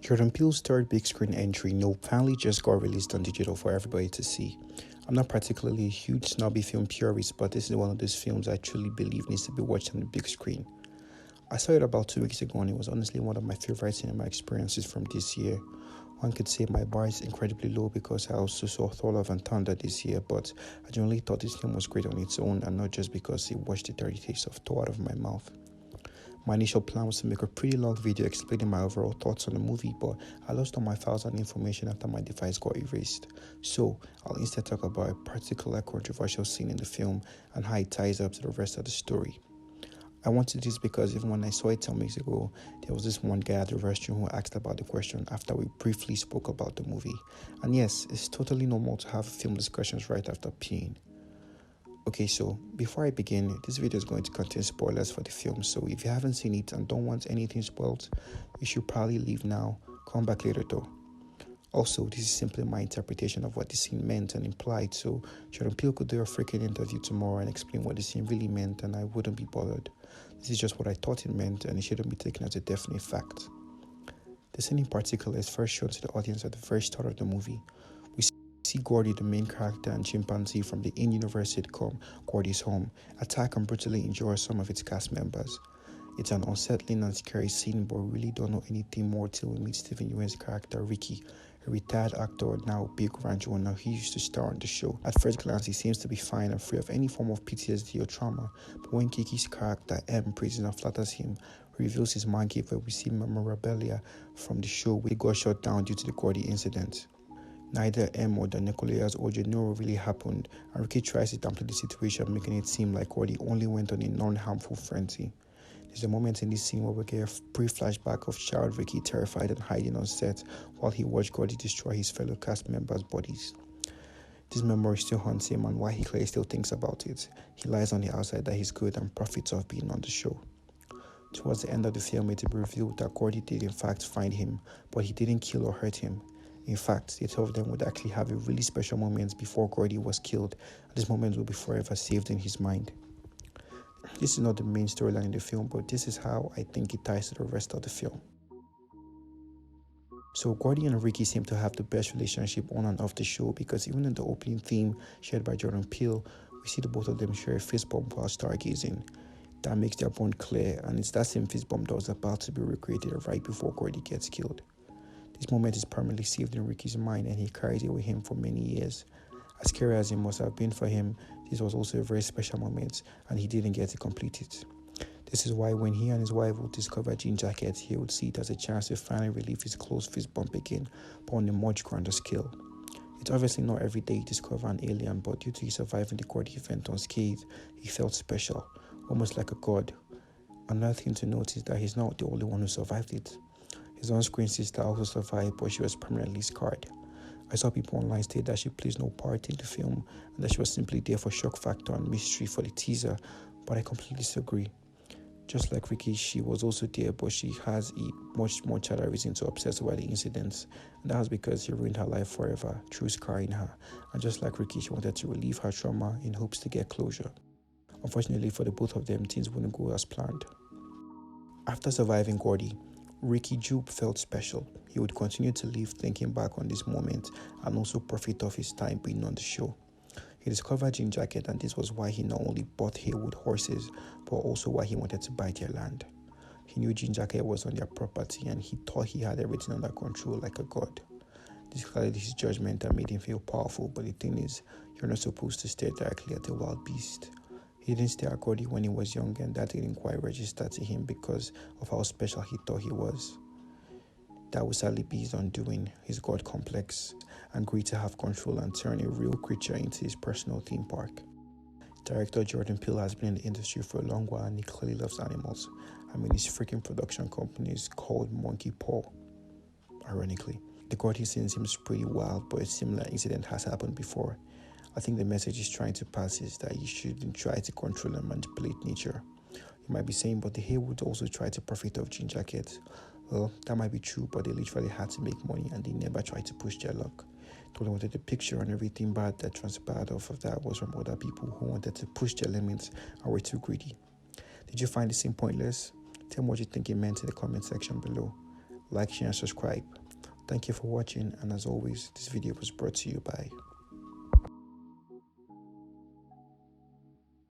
Jordan Peele's third big screen entry, No, finally just got released on digital for everybody to see. I'm not particularly a huge snubby film purist, but this is one of those films I truly believe needs to be watched on the big screen. I saw it about 2 weeks ago and it was honestly one of my favorite cinema experiences from this year. One could say my bar is incredibly low because I also saw Thor Love and Thunder this year, but I genuinely thought this film was great on its own and not just because it washed the dirty taste of Thor out of my mouth. My initial plan was to make a pretty long video explaining my overall thoughts on the movie, but I lost all my files and information after my device got erased. So, I'll instead talk about a particular controversial scene in the film and how it ties up to the rest of the story. I wanted this because even when I saw it 10 weeks ago, there was this one guy at the restroom who asked about the question after we briefly spoke about the movie. And yes, it's totally normal to have film discussions right after peeing. Okay, so before I begin, this video is going to contain spoilers for the film, so if you haven't seen it and don't want anything spoiled, you should probably leave now. Come back later though. Also, this is simply my interpretation of what the scene meant and implied, so Jordan Peele could do a freaking interview tomorrow and explain what the scene really meant and I wouldn't be bothered. This is just what I thought it meant and it shouldn't be taken as a definite fact. The scene in particular is first shown to the audience at the very start of the movie. We see Gordy, the main character and chimpanzee from the in-universe sitcom Gordy's Home, attack and brutally injure some of its cast members. It's an unsettling and scary scene, but we really don't know anything more till we meet Steven Yeun's character Ricky, a retired actor now big ranch owner who used to star on the show. At first glance, he seems to be fine and free of any form of PTSD or trauma, but when Kiki's character M praises and flatters him, reveals his man cave where we see memorabilia from the show which got shut down due to the Gordy incident. Neither M or the Nicolaus Ojo know what really happened, and Ricky tries to downplay the situation, making it seem like Gordy only went on a non-harmful frenzy. There's a moment in this scene where we get a brief flashback of child Ricky terrified and hiding on set while he watched Gordy destroy his fellow cast members' bodies. This memory still haunts him, and while he clearly still thinks about it, he lies on the outside that he's good and profits off being on the show. Towards the end of the film, it is revealed that Gordy did in fact find him, but he didn't kill or hurt him. In fact, the two of them would actually have a really special moment before Gordy was killed, and this moment will be forever saved in his mind. This is not the main storyline in the film, but this is how I think it ties to the rest of the film. So Gordy and Ricky seem to have the best relationship on and off the show because even in the opening theme shared by Jordan Peele, we see the both of them share a fist bump while stargazing. That makes their bond clear, and it's that same fist bump that was about to be recreated right before Gordy gets killed. This moment is permanently saved in Ricky's mind and he carries it with him for many years. As scary as it must have been for him, this was also a very special moment and he didn't get to complete it. This is why when he and his wife would discover Jean Jacket, he would see it as a chance to finally relieve his close fist bump again, but on a much grander scale. It's obviously not every day you discover an alien, but due to his surviving the Gordy event unscathed, he felt special, almost like a god. Another thing to note is that he's not the only one who survived it. His on-screen sister also survived, but she was permanently scarred. I saw people online state that she plays no part in the film and that she was simply there for shock factor and mystery for the teaser, but I completely disagree. Just like Ricky, she was also there, but she has a much more childish reason to obsess about the incidents, and that was because he ruined her life forever through scarring her, and just like Ricky, she wanted to relieve her trauma in hopes to get closure. Unfortunately for the both of them, things wouldn't go as planned. After surviving Gordy, Ricky Jupe felt special. He would continue to live thinking back on this moment and also profit off his time being on the show. He discovered Jean Jacket, and this was why he not only bought Haywood horses, but also why he wanted to buy their land. He knew Jean Jacket was on their property and he thought he had everything under control like a god. This clouded his judgment and made him feel powerful, but the thing is, you're not supposed to stare directly at a wild beast. He didn't stare at Gordy when he was young, and that didn't quite register to him because of how special he thought he was. That would sadly be his undoing, his god complex, and greed to have control and turn a real creature into his personal theme park. Director Jordan Peele has been in the industry for a long while and he clearly loves animals. I mean, his freaking production company is called Monkey Paw, ironically. The Gordy scene seems pretty wild, but a similar incident has happened before. I think the message he's trying to pass is that you shouldn't try to control and manipulate nature. You might be saying, but the Haywoods also try to profit off Jean Jacket. Well, that might be true, but they literally had to make money and they never tried to push their luck. They only wanted the picture, and everything bad that transpired off of that was from other people who wanted to push their limits and were too greedy. Did you find the scene pointless? Tell me what you think it meant in the comment section below. like, share, and subscribe. Thank you for watching, and as always, this video was brought to you by